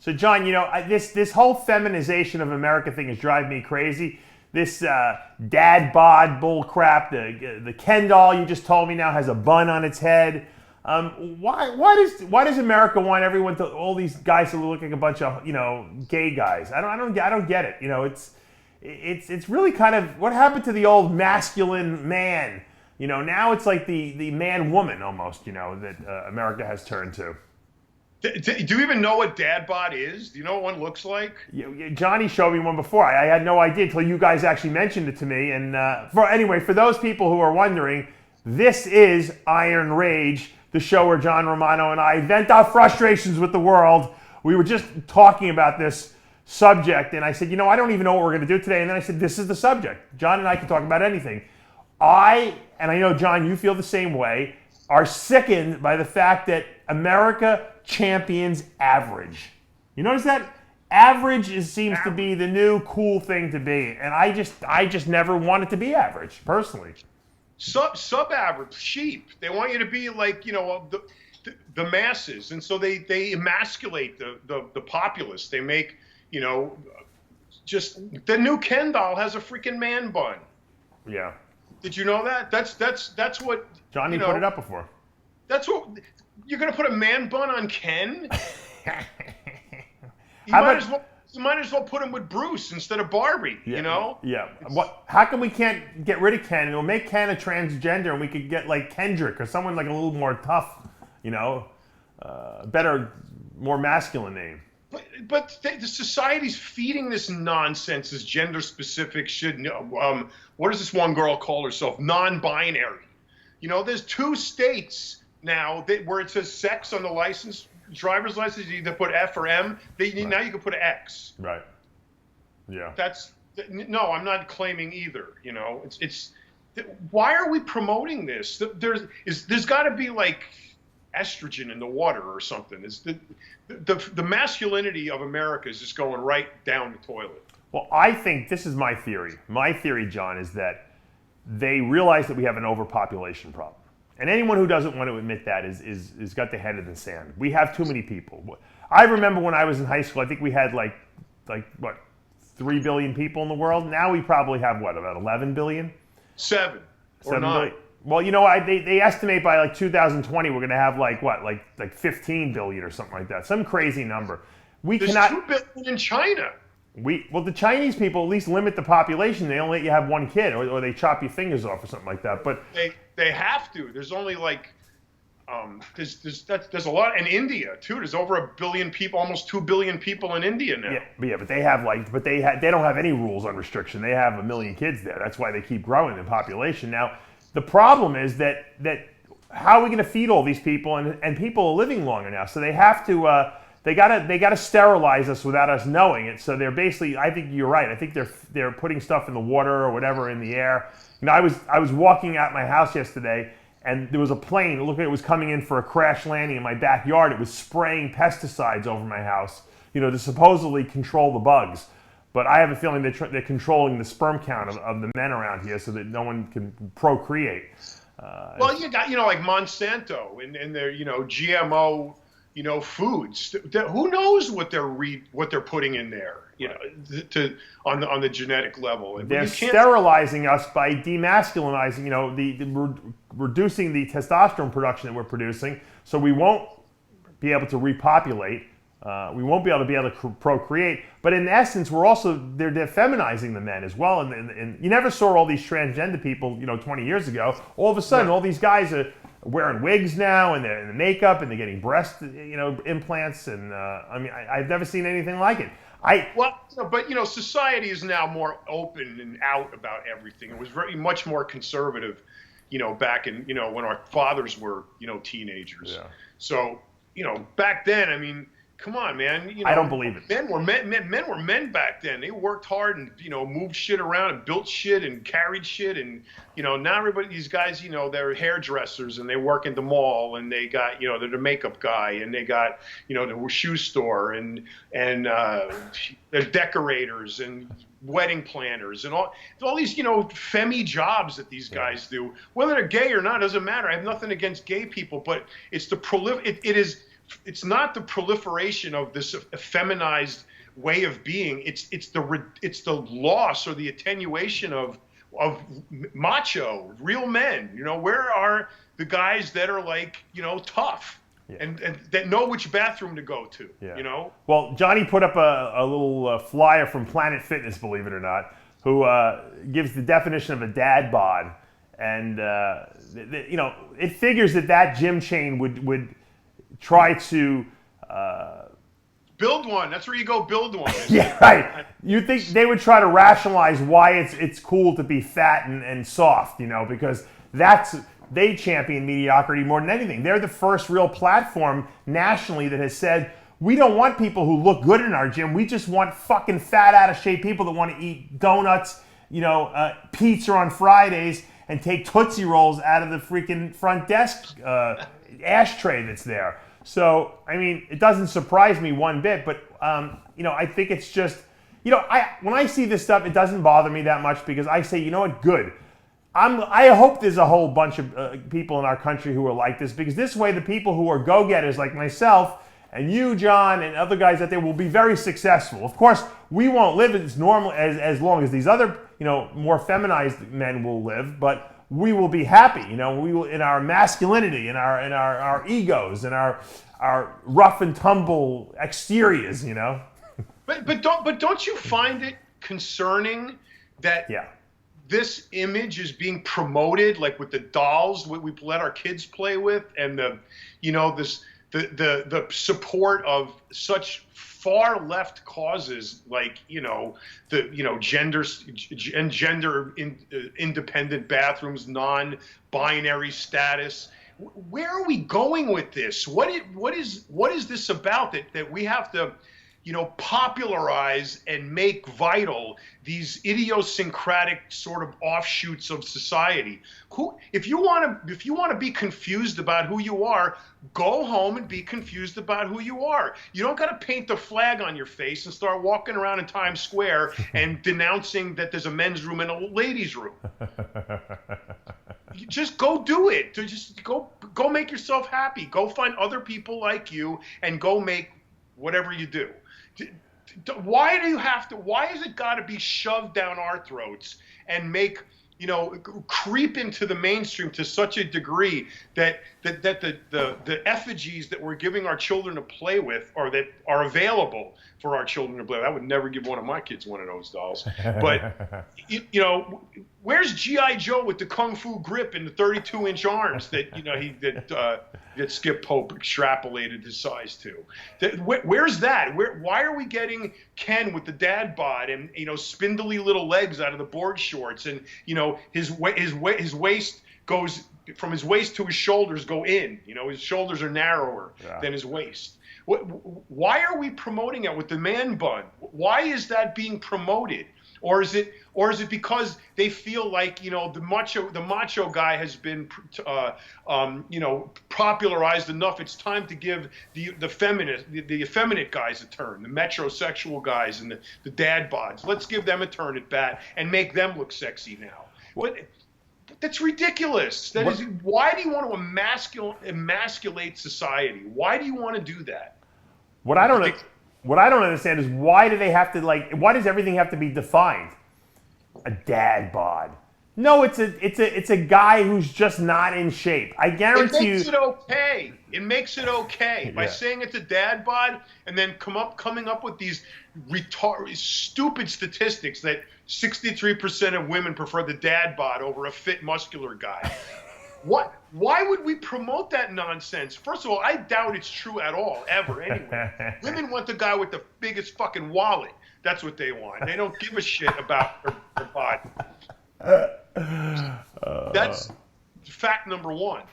So, John, this whole feminization of America thing is driving me crazy. This dad bod bull crap. The Ken doll you just told me now has a bun on its head. Why does America want everyone to, all these guys to look like a bunch of gay guys? I don't get it. It's really kind of what happened to the old masculine man. Now it's like the man woman almost. That America has turned to. Do you even know what dad bod is? Do you know what one looks like? Yeah, Johnny showed me one before. I had no idea until you guys actually mentioned it to me. And for those people who are wondering, this is Iron Rage, the show where John Romano and I vent our frustrations with the world. We were just talking about this subject, and I said, I don't even know what we're going to do today. And then I said, this is the subject. John and I can talk about anything. And I know, John, you feel the same way, are sickened by the fact that America champions average. You notice that? Average seems to be the new cool thing to be. And I just never wanted to be average, personally. Sub-average, sheep. They want you to be like, the masses. And so they emasculate the populace. They make, just the new Ken doll has a freaking man bun. Yeah. Did you know that? That's what Johnny put it up before. That's what you're gonna put a man bun on Ken? You might as well put him with Bruce instead of Barbie. Yeah. Yeah. How come we can't get rid of Ken? We'll make Ken a transgender, and we could get like Kendrick or someone like a little more tough. Better, more masculine name. But the society's feeding this nonsense, this gender-specific shit. What does this one girl call herself? Non-binary. There's 2 states now where it says sex on the license, driver's license. You either put F or M. Now you can put X. Right. Yeah. No, I'm not claiming either. It's why are we promoting this? There's got to be like estrogen in the water or something. Is the masculinity of America is just going right down the toilet. Well, I think this is my theory. My theory, John, is that they realize that we have an overpopulation problem. And anyone who doesn't want to admit that is got their head in the sand. We have too many people. I remember when I was in high school, I think we had like 3 billion people in the world. Now we probably have about 11 billion? 7 or 9. Billion. Well, they estimate by like 2020 we're going to have like 15 billion or something like that. Some crazy number. There's 2 billion in China. The Chinese people at least limit the population. They only let you have 1 kid, or they chop your fingers off or something like that. But they have to. There's only like there's a lot in India too. There's over 1 billion people, almost 2 billion people in India now. Yeah, but they have they don't have any rules on restriction. They have 1 million kids there. That's why they keep growing in population. Now the problem is that how are we going to feed all these people, and people are living longer now, so they have to. They gotta sterilize us without us knowing it. So they're basically, I think you're right. I think they're putting stuff in the water or whatever in the air. I was walking out my house yesterday, and there was a plane. It looked like it was coming in for a crash landing in my backyard. It was spraying pesticides over my house, to supposedly control the bugs. But I have a feeling they're controlling the sperm count of the men around here so that no one can procreate. Well, you got like Monsanto and their GMO. Foods. Who knows what they're putting in there? On the genetic level. They're sterilizing us by demasculinizing. Reducing the testosterone production that we're producing, so we won't be able to repopulate. We won't be able to procreate. But in essence, they're feminizing the men as well. And you never saw all these transgender people, 20 years ago. All of a sudden, all these guys are wearing wigs now, and they're in the makeup, and they're getting breast, implants, and I've never seen anything like it. But society is now more open and out about everything. It was much more conservative, back in when our fathers were teenagers. Yeah. So back then, come on, man. I don't believe it. Men were men back then. They worked hard and moved shit around and built shit and carried shit, and now everybody, these guys, they're hairdressers and they work in the mall, and they got they're the makeup guy, and they got the shoe store, and they're decorators and wedding planners and all these femi jobs that these guys do. Whether they're gay or not doesn't matter. I have nothing against gay people, but it's the it is it's not the proliferation of this feminized way of being. It's the loss or the attenuation of macho, real men. You know, where are the guys that are like, you know, tough and that know which bathroom to go to? Yeah. You know. Well, Johnny put up a little flyer from Planet Fitness, believe it or not, who gives the definition of a dad bod, and you know, it figures that gym chain would try to build one. That's where you go build one. Yeah, right. You think they would try to rationalize why it's cool to be fat and soft, you know, because they champion mediocrity more than anything. They're the first real platform nationally that has said, we don't want people who look good in our gym. We just want fucking fat, out of shape people that want to eat donuts, you know, pizza on Fridays, and take Tootsie Rolls out of the freaking front desk ashtray that's there. So, I mean, it doesn't surprise me one bit, but, you know, I think it's just, you know, when I see this stuff, it doesn't bother me that much because I say, you know what, good. I hope there's a whole bunch of people in our country who are like this, because this way the people who are go-getters like myself and you, John, and other guys out there will be very successful. Of course, we won't live as normal as long as these other, you know, more feminized men will live, but we will be happy, you know, we will, in our masculinity, in our egos, in our rough and tumble exteriors, you know. But don't you find it concerning that this image is being promoted, like with the dolls we let our kids play with, and the support of such far left causes like, you know, gender independent bathrooms, non-binary status. Where are we going with this? What is this about that we have to, you know, popularize and make vital these idiosyncratic sort of offshoots of society? If you want to be confused about who you are, go home and be confused about who you are. You don't got to paint the flag on your face and start walking around in Times Square and denouncing that there's a men's room and a ladies' room. You just go do it. Just go make yourself happy. Go find other people like you and go make whatever you do. Why is it got to be shoved down our throats and make, you know, creep into the mainstream to such a degree that the effigies that we're giving our children to play with, or that are available for our children to play with? I would never give one of my kids one of those dolls. But, you know, where's G.I. Joe with the Kung Fu grip and the 32-inch arms that, you know, that Skip Pope extrapolated his size to? Where's that? Why are we getting Ken with the dad bod and, you know, spindly little legs out of the board shorts, and, you know, his waist goes from his waist to his shoulders go in. You know, his shoulders are narrower than his waist. Why are we promoting it with the man bun? Why is that being promoted? Or is it because they feel like, you know, the macho guy has been, you know, popularized enough? It's time to give the effeminate guys a turn, the metrosexual guys and the dad bods. Let's give them a turn at bat and make them look sexy now. That's ridiculous. Why do you want to emasculate society? Why do you want to do that? What I don't understand is why does everything have to be defined? A dad bod. No, it's a guy who's just not in shape. I guarantee you. It makes it okay. It makes it okay by saying it's a dad bod, and then coming up with these stupid statistics that 63% of women prefer the dad bod over a fit, muscular guy. What? Why would we promote that nonsense? First of all, I doubt it's true at all, ever, anyway. Women want the guy with the biggest fucking wallet. That's what they want. They don't give a shit about their body. That's fact number one.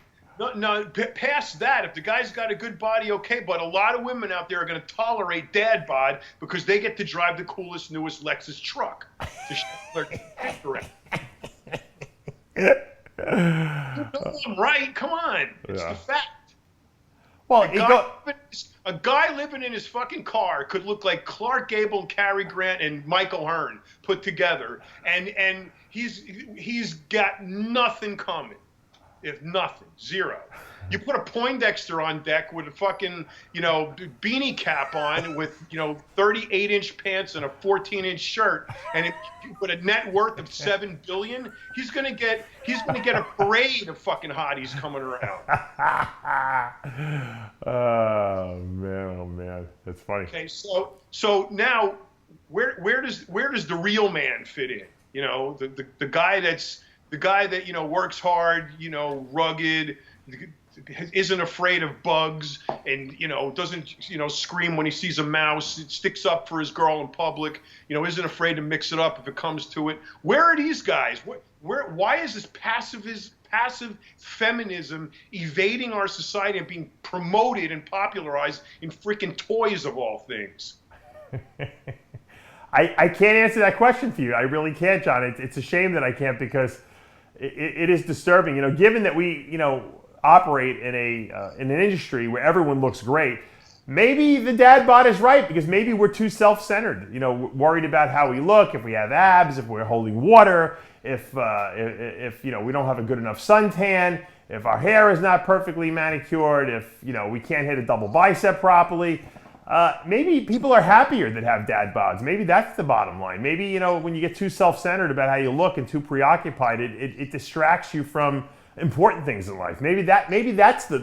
No, past that, if the guy's got a good body, okay, but a lot of women out there are going to tolerate dad bod because they get to drive the coolest, newest Lexus truck to show their I'm right. Come on. It's the fact. Well, a guy living in his fucking car could look like Clark Gable, Cary Grant, and Michael Hearn put together, and he's got nothing coming. If nothing, zero. You put a Poindexter on deck with a fucking, beanie cap on with, 38-inch pants and a 14-inch shirt, and with a net worth of $7 billion, he's gonna get a parade of fucking hotties coming around. Oh man, that's funny. Okay, so now where does the real man fit in? The guy that works hard, rugged, isn't afraid of bugs, and doesn't scream when he sees a mouse, sticks up for his girl in public, isn't afraid to mix it up if it comes to it. Where are these guys? Why is this passive feminism evading our society and being promoted and popularized in freaking toys of all things? I can't answer that question for you. I really can't, John. It's a shame that I can't, because it is disturbing. Given that we operate in an industry where everyone looks great, maybe the dad bod is right, because maybe we're too self-centered. Worried about how we look, if we have abs, if we're holding water, if we don't have a good enough suntan, if our hair is not perfectly manicured, if we can't hit a double bicep properly. Maybe people are happier that have dad bods. Maybe that's the bottom line. Maybe when you get too self-centered about how you look and too preoccupied, it distracts you from important things in life. Maybe that's the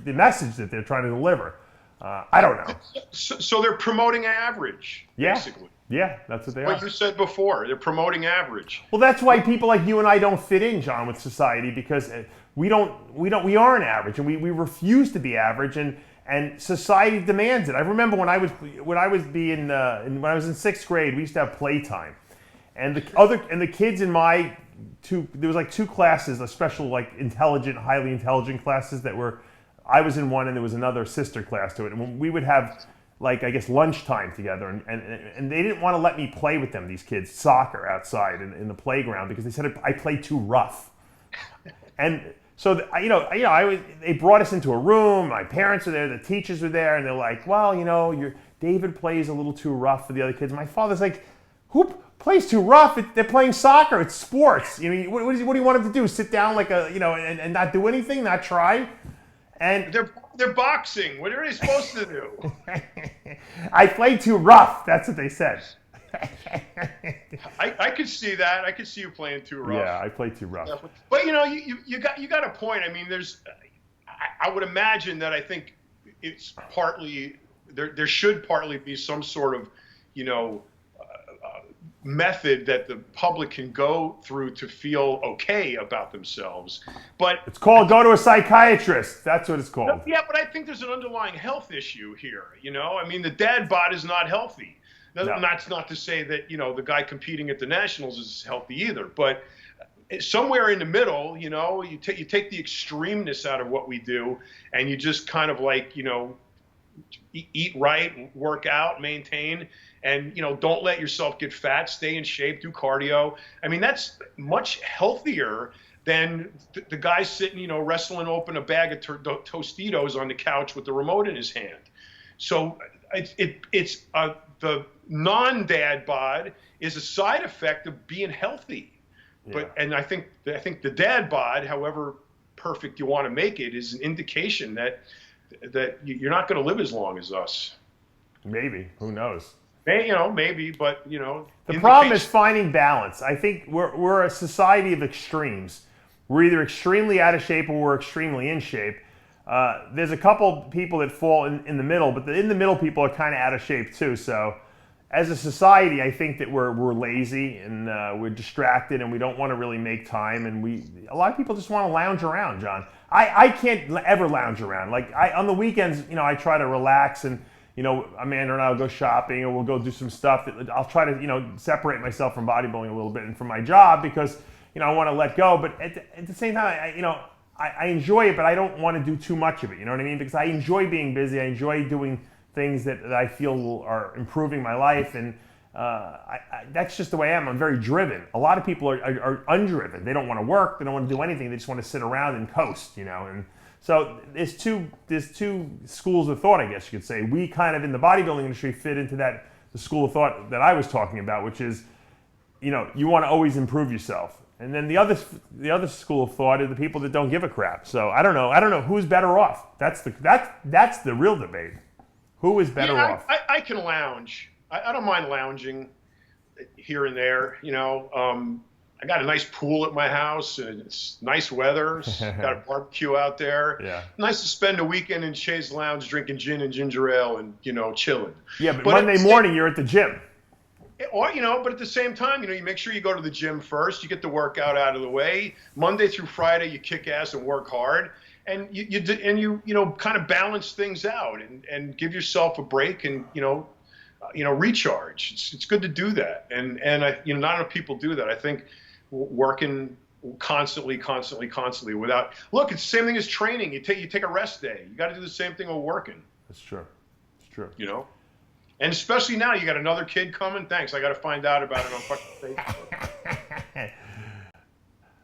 message that they're trying to deliver. I don't know. So they're promoting average, basically. Yeah, that's what they are. Like you said before, they're promoting average. Well, that's why people like you and I don't fit in, John, with society, because we aren't average, and we refuse to be average, and society demands it. I remember when I was in 6th grade, we used to have playtime, and the kids in my there was like 2 classes, a special highly intelligent classes I was in one, and there was another sister class to it, and we would have lunchtime together, and they didn't want to let me play with them, these kids, soccer outside in the playground, because they said I played too rough. And so they brought us into a room. My parents were there, the teachers were there, and they're like, well, David plays a little too rough for the other kids. My father's like, who plays too rough? They're playing soccer. It's sports. What do you want them to do? Sit down and not do anything, not try? And they're boxing. What are they supposed to do? I played too rough. That's what they said. I could see that. I could see you playing too rough. Yeah, I played too rough. But you got a point. I mean, I would imagine that I think it's partly there should partly be some sort of method that the public can go through to feel okay about themselves. But it's called go to a psychiatrist. That's what it's called. Yeah, but I think there's an underlying health issue here. I mean, the dad bod is not healthy. No. That's not to say that the guy competing at the nationals is healthy either. But somewhere in the middle, you take the extremeness out of what we do, and you just kind of eat right, work out, maintain, and don't let yourself get fat, stay in shape, do cardio. I mean, that's much healthier than the guy sitting, wrestling open a bag of Tostitos on the couch with the remote in his hand. So it's the non-dad bod is a side effect of being healthy. Yeah. And I think the dad bod, however perfect you want to make it, is an indication that you're not going to live as long as us. Maybe. Who knows? Maybe, but the problem is finding balance. I think we're a society of extremes. We're either extremely out of shape or we're extremely in shape. There's a couple people that fall in the middle, but the in the middle people are kind of out of shape too. So as a society, I think that we're lazy and we're distracted and we don't want to really make time. And a lot of people just want to lounge around, John. I can't ever lounge around. On the weekends, I try to relax and, Amanda and I will go shopping or we'll go do some stuff. I'll try to, separate myself from bodybuilding a little bit and from my job because, I want to let go. But at the same time, I enjoy it, but I don't want to do too much of it. You know what I mean? Because I enjoy being busy. I enjoy doing things that I feel are improving my life. And that's just the way I am. I'm very driven. A lot of people are undriven. They don't want to work. They don't want to do anything. They just want to sit around and coast, And so there's two schools of thought, I guess you could say. We kind of in the bodybuilding industry fit into the school of thought that I was talking about, which is, you want to always improve yourself. And then the other school of thought are the people that don't give a crap. So I don't know who's better off. That's the real debate. Who is better off? I can lounge. I don't mind lounging here and there. You know, I got a nice pool at my house, and it's nice weather. Got a barbecue out there. Yeah. Nice to spend a weekend in Shay's Lounge drinking gin and ginger ale and, you know, chilling. Yeah, but Monday morning you're at the gym. Or, you know, but at the same time, you know, you make sure you go to the gym first. You get the workout out of the way. Monday through Friday, you kick ass and work hard. And you know, kind of balance things out and give yourself a break and, you know, recharge. It's good to do that. And you know, not enough people do that. I think working constantly without, look, it's the same thing as training. You take a rest day. You got to do the same thing while working. That's true. It's true. You know, and especially now you got another kid coming. Thanks. I got to find out about it on fucking Facebook.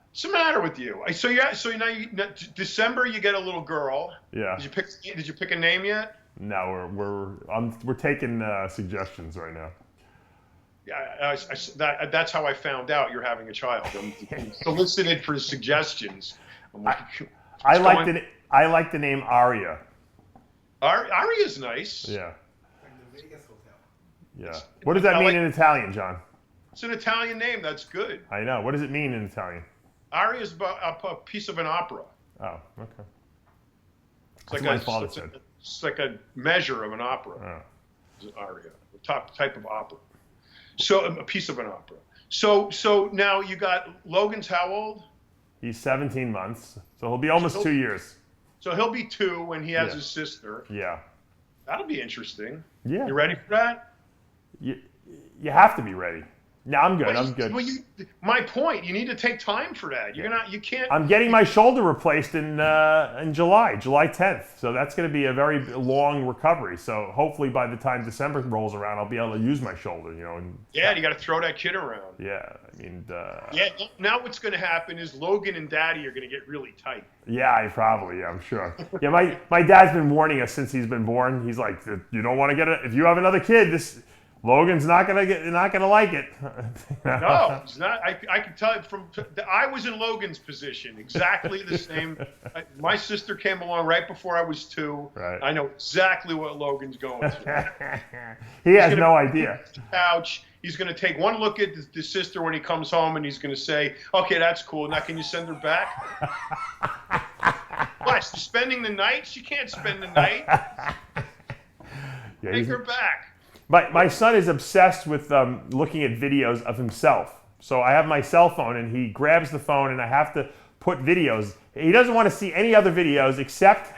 What's the matter with you? So now December you get a little girl. Yeah. Did you pick a name yet? No, we're taking suggestions right now. Yeah, that's how I found out you're having a child. I'm solicited for suggestions. I like the name Aria. Aria's nice. Yeah. Yeah. What does that mean in Italian, John? It's an Italian name. That's good. I know. What does it mean in Italian? Aria is a piece of an opera. Oh, okay. It's like a measure of an opera. Oh. It's an aria, a type of opera. So a piece of an opera. So now you got Logan's how old? He's 17 months, so he'll be almost 2 years. So he'll be 2 when he has his sister. Yeah. That'll be interesting. Yeah. You ready for that? You have to be ready. No, I'm good. I'm good. Well, my point. You need to take time for that. You can't. I'm getting my shoulder replaced in July 10th. So that's going to be a very long recovery. So hopefully by the time December rolls around, I'll be able to use my shoulder. You know. You got to throw that kid around. Yeah, I mean. Now what's going to happen is Logan and Daddy are going to get really tight. Yeah, I'm sure. Yeah, my dad's been warning us since he's been born. He's like, you don't want to get it. If you have another kid, Logan's not gonna like it. No, he's not. I can tell you I was in Logan's position, exactly the same. My sister came along right before I was 2. Right. I know exactly what Logan's going through. He has no idea. Couch. He's going to take one look at the sister when he comes home, and he's going to say, "Okay, that's cool. Now, can you send her back?" What? She's spending the night? She can't spend the night. Take her back. My son is obsessed with looking at videos of himself. So I have my cell phone, and he grabs the phone, and I have to put videos. He doesn't want to see any other videos except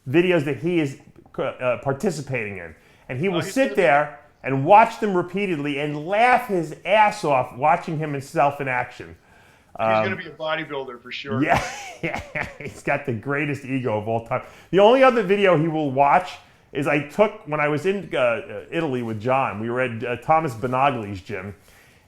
videos that he is participating in. And he will sit there and watch them repeatedly and laugh his ass off watching himself in action. He's going to be a bodybuilder for sure. Yeah, he's got the greatest ego of all time. The only other video he will watch is I took, when I was in Italy with John, we were at Thomas Benagli's gym,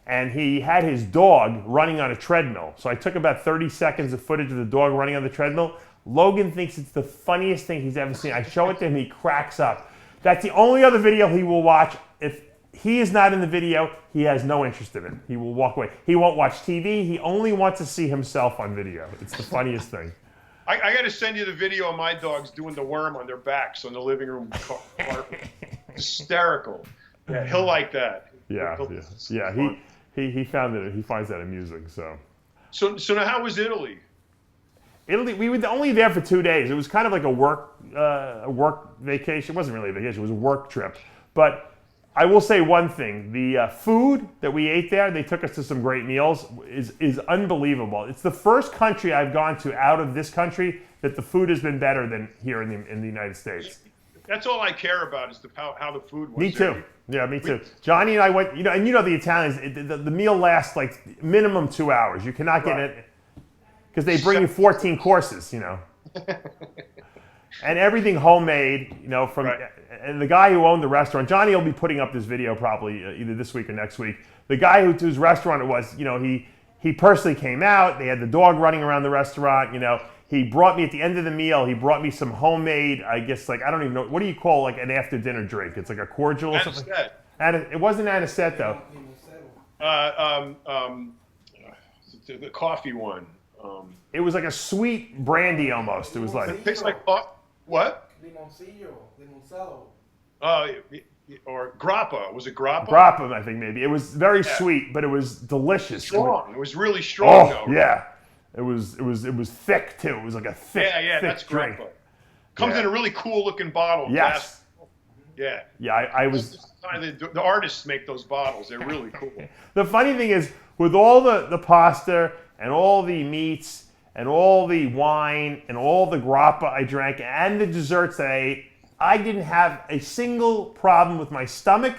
and he had his dog running on a treadmill. So I took about 30 seconds of footage of the dog running on the treadmill. Logan thinks it's the funniest thing he's ever seen. I show it to him, he cracks up. That's the only other video he will watch. If he is not in the video, he has no interest in it. He will walk away. He won't watch TV. He only wants to see himself on video. It's the funniest thing. I got to send you the video of my dogs doing the worm on their backs on the living room carpet. Hysterical. Yeah, he'll like that. Yeah. He found it. He finds that amusing. So now how was Italy? Italy, we were only there for 2 days. It was kind of like a work vacation. It wasn't really a vacation. It was a work trip. But I will say one thing: the food that we ate there, they took us to some great meals, is unbelievable. It's the first country I've gone to out of this country that the food has been better than here in the United States. That's all I care about is how the food was. Me too. Yeah, me too. Johnny and I went, and the Italians, the meal lasts like minimum 2 hours. You cannot get it because they bring you 14 courses, and everything homemade, from. Right. And the guy who owned the restaurant, Johnny will be putting up this video probably either this week or next week. The guy whose restaurant it was, he personally came out. They had the dog running around the restaurant. He brought me at the end of the meal. He brought me some homemade, I guess, I don't even know, what do you call like an after dinner drink? It's like a cordial or something. It wasn't anisette though. the coffee one? It was like a sweet brandy almost. It was like It tastes like what? Limoncillo, limoncello. Or grappa. Was it grappa? grappa, I think maybe. It was very sweet, but it was delicious. Strong. It was really strong. Oh yeah, it was thick too. It was like a thick. Yeah, thick that's drink. grappa. Comes in a really cool looking bottle. Yes. Yeah. Yeah, I was. The artists make those bottles. They're really cool. The funny thing is, with all the pasta and all the meats and all the wine and all the grappa I drank and the desserts that I ate, I didn't have a single problem with my stomach.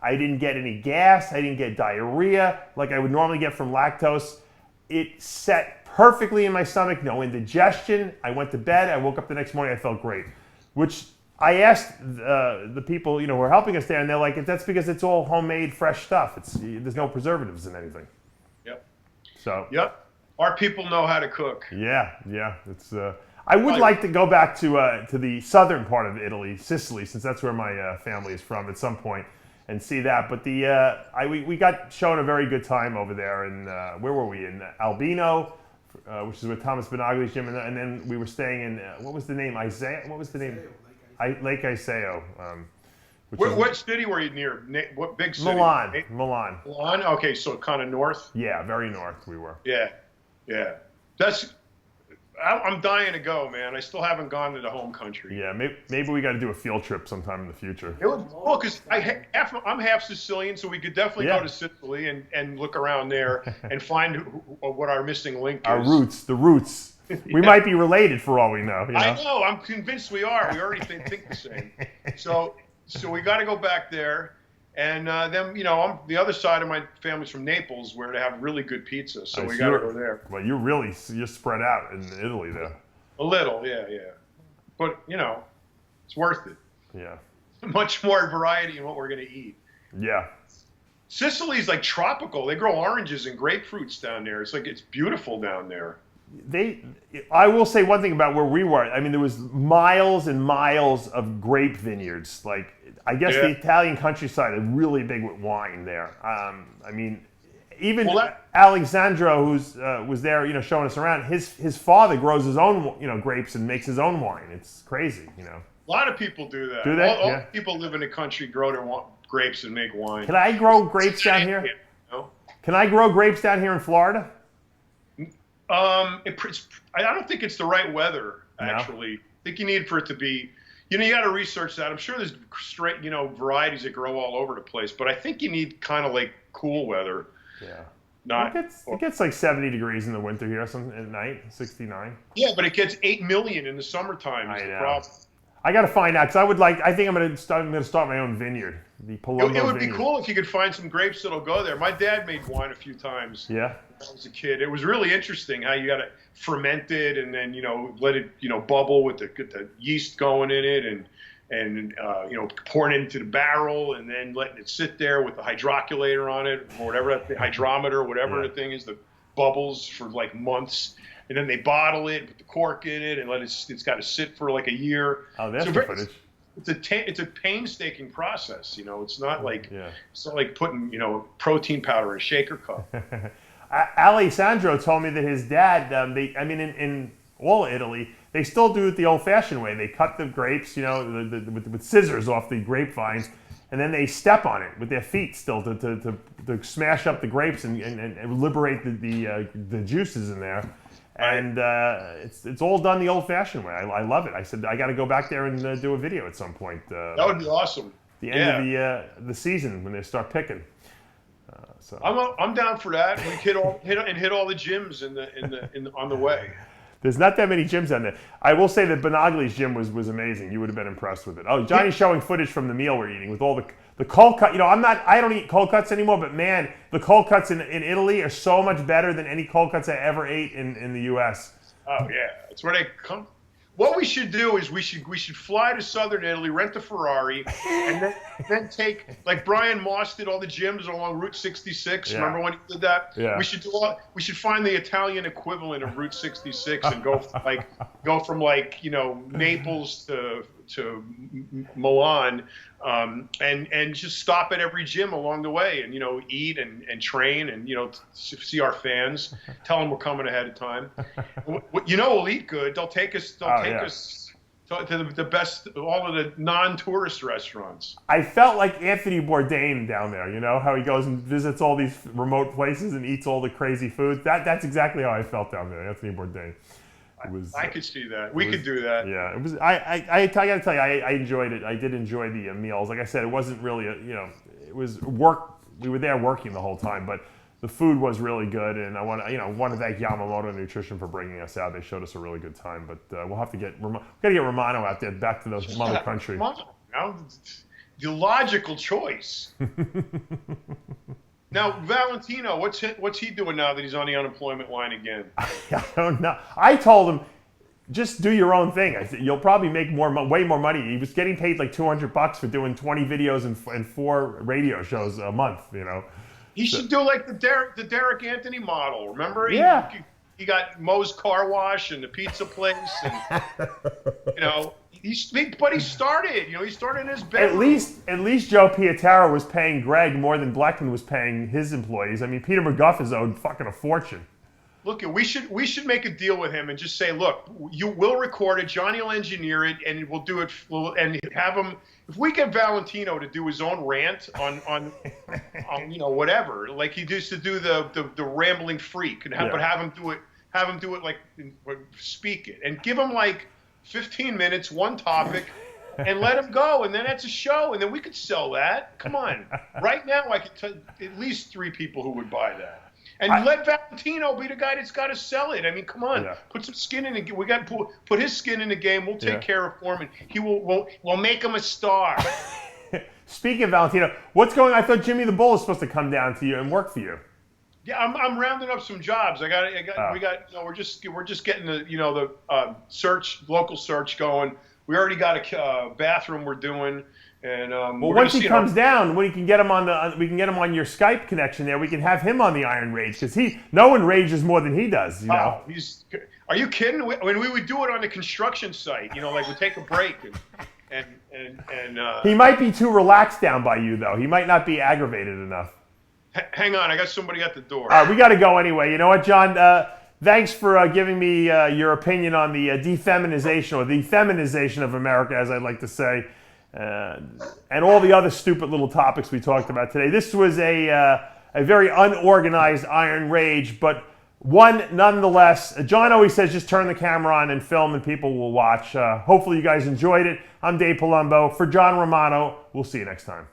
I didn't get any gas. I didn't get diarrhea like I would normally get from lactose. It set perfectly in my stomach, no indigestion. I went to bed. I woke up the next morning. I felt great, which I asked the people, who are helping us there, and they're like, "That's because it's all homemade, fresh stuff. There's no preservatives in anything." Yep. So. Yep. Our people know how to cook. Yeah. It's. I would like to go back to the southern part of Italy, Sicily, since that's where my family is from, at some point, and see that. But we got shown a very good time over there, and where were we? In Albino, which is with Thomas Benagli's gym, and then we were staying in what was the name? Isaiah. What was the name? Lake Iseo. What city were you near? What big city? Milan. Milan. Okay, so kind of north. Yeah, very north we were. Yeah. I'm dying to go, man. I still haven't gone to the home country. Yeah, maybe we got to do a field trip sometime in the future. It was cool because I'm half Sicilian, so we could definitely go to Sicily and look around there and find what our missing link is. Our roots, the roots. We might be related for all we know. I know. I'm convinced we are. We already think the same. So we got to go back there. And then, the other side of my family's from Naples, where they have really good pizza. So we got to go there. Well, you're spread out in Italy, though. A little, yeah. But, it's worth it. Yeah. Much more variety in what we're going to eat. Yeah. Sicily's like tropical. They grow oranges and grapefruits down there. It's beautiful down there. I will say one thing about where we were. I mean, there was miles and miles of grape vineyards. Like, I guess the Italian countryside is really big with wine there. I mean, even Alexandro, who's was there, showing us around. His father grows his own, grapes and makes his own wine. It's crazy, A lot of people do that. Do they? All people live in the country grow their grapes and make wine. Can I grow grapes down here? Can I grow grapes down here in Florida? I don't think it's the right weather, actually. No. I think you need for it to be, you got to research that. I'm sure there's straight, varieties that grow all over the place, but I think you need kind of like cool weather. Yeah. It gets like 70 degrees in the winter here, at night, 69. Yeah, but it gets 8 million in the summertime. I know. I got to find out, because I think I'm going to start my own vineyard. The Palumbo It would be cool if you could find some grapes that'll go there. My dad made wine a few times. Yeah. When I was a kid. It was really interesting how you got to ferment it and then, let it, bubble with the yeast going in it and pouring it into the barrel and then letting it sit there with the hydroculator on it or whatever, the hydrometer, whatever the thing is, the bubbles for like months. And then they bottle it, put the cork in it, and it's got to sit for like a year. Oh, that's the footage. It's a painstaking process, It's not like putting protein powder in a shaker cup. Alessandro told me that his dad, in all Italy, they still do it the old-fashioned way. They cut the grapes, with scissors off the grapevines, and then they step on it with their feet still to smash up the grapes and liberate the juices in there. And it's all done the old-fashioned way. I love it. I said I got to go back there and do a video at some point. That would be awesome. The end of the season when they start picking. So I'm down for that. We hit all the gyms on the way. There's not that many gyms down there. I will say that Benagli's gym was amazing. You would have been impressed with it. Oh, Johnny's showing footage from the meal we're eating with all the cold cut. I don't eat cold cuts anymore, but man, the cold cuts in Italy are so much better than any cold cuts I ever ate in the U.S. Oh yeah, it's where they come. What we should do is we should fly to southern Italy, rent a Ferrari, and then take, like Brian Moss did all the gyms along Route 66. Yeah. Remember when he did that? Yeah. We should find the Italian equivalent of Route 66 and go from Naples to Milan, and just stop at every gym along the way, and eat and train, and see our fans, tell them we're coming ahead of time. We'll eat good. They'll take us to the best, all of the non-tourist restaurants. I felt like Anthony Bourdain down there. You know how he goes and visits all these remote places and eats all the crazy food. That's exactly how I felt down there, Anthony Bourdain. I could see that. We could do that. Yeah, it was. I gotta tell you, I enjoyed it. I did enjoy the meals. Like I said, it wasn't really it was work. We were there working the whole time, but the food was really good. And I want to thank Yamamoto Nutrition for bringing us out. They showed us a really good time. But we'll have to get Romano out there back to the mother country. The logical choice. Now, Valentino, what's he doing now that he's on the unemployment line again? I don't know. I told him, just do your own thing. I said, you'll probably make way more money. He was getting paid like $200 for doing 20 videos and 4 radio shows a month. He should do like the Derek Anthony model. Remember? Yeah. He got Moe's Car Wash and the pizza place, and but he started. He started in his bedroom. At least Joe Piataro was paying Greg more than Blackman was paying his employees. I mean, Peter McGuff is owed fucking a fortune. Look, we should make a deal with him and just say, look, we'll record it. Johnny will engineer it, and we'll do it. And have him. If we get Valentino to do his own rant on whatever, like he used to do the rambling freak, and but have him do it like speak it, and give him like 15 minutes, one topic, and let him go, and then that's a show, and then we could sell that. Come on, right now I could tell at least 3 people who would buy that. And let Valentino be the guy that's got to sell it. I mean, come on, put some skin in the game. We got to put his skin in the game. We'll take care of Foreman. We'll make him a star. Speaking of Valentino, what's going on? I thought Jimmy the Bull was supposed to come down to you and work for you. Yeah, I'm rounding up some jobs. We're just getting the local search going. We already got a bathroom we're doing. And well, once he comes down, we can get him on your Skype connection there. We can have him on the Iron Rage because no one rages more than he does. Are you kidding? When we would do it on the construction site, like we take a break and he might be too relaxed down by you though. He might not be aggravated enough. Hang on, I got somebody at the door. All right, we got to go anyway. You know what, John? Thanks for giving me your opinion on the defeminization or the feminization of America, as I'd like to say. And all the other stupid little topics we talked about today. This was a very unorganized Iron Rage, but one nonetheless. John always says just turn the camera on and film and people will watch. Hopefully you guys enjoyed it. I'm Dave Palumbo. For John Romano, we'll see you next time.